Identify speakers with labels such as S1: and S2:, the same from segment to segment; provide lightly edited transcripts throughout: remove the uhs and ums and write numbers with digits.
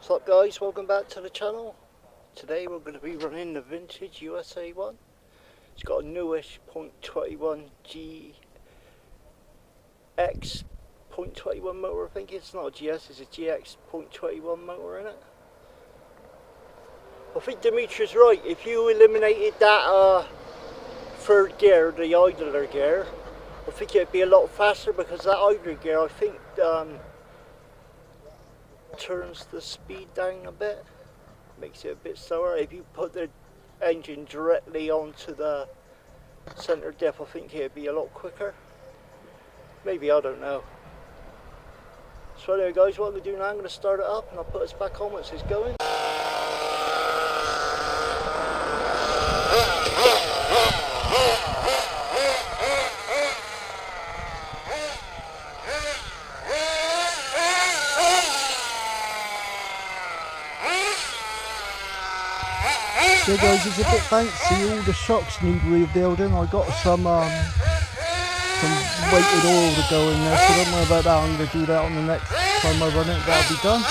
S1: What's up guys, welcome back to the channel. Today we're going to be running the vintage USA one. It's got a newish .21 GX .21 motor. I think it's not a GS, it's a GX .21 motor in it. I think Dimitri's right. If you eliminated that third gear, the idler gear, I think it'd be a lot faster, because that idler gear I think turns the speed down a bit, makes it a bit slower. If you put the engine directly onto the center diff, I think it'd be a lot quicker. Maybe, I don't know. So anyway guys, what I'm going to do now, I'm going to start it up and I'll put us back on once it's going.
S2: Yeah guys, it's a bit fancy, all the shocks need rebuilding. I got some weighted oil to go in there, so don't worry about that. I'm going to do that on the next time I run it, that'll be done.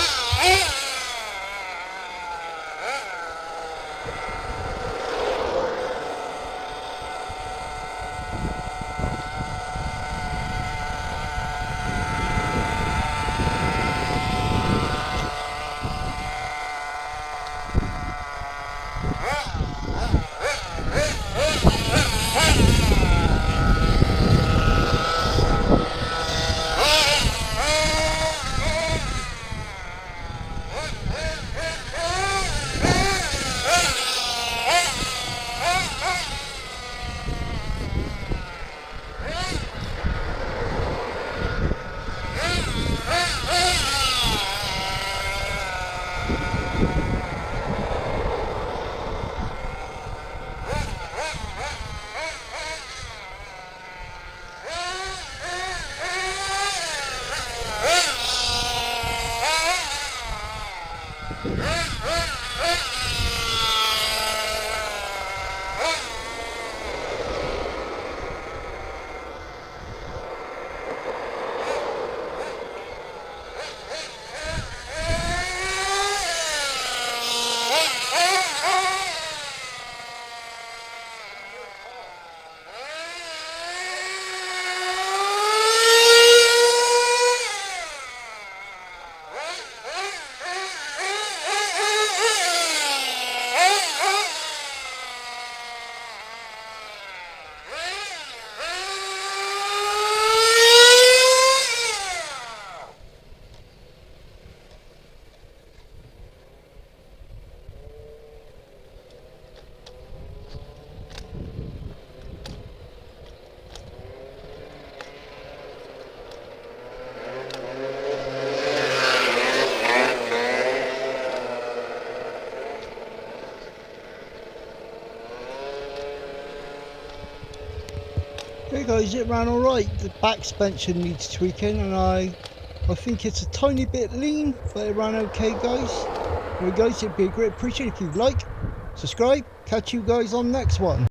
S2: Hey guys, it ran alright. The back suspension needs tweaking and I think it's a tiny bit lean, but it ran okay guys. Well guys, it'd be a great appreciation if you'd like, subscribe, catch you guys on the next one.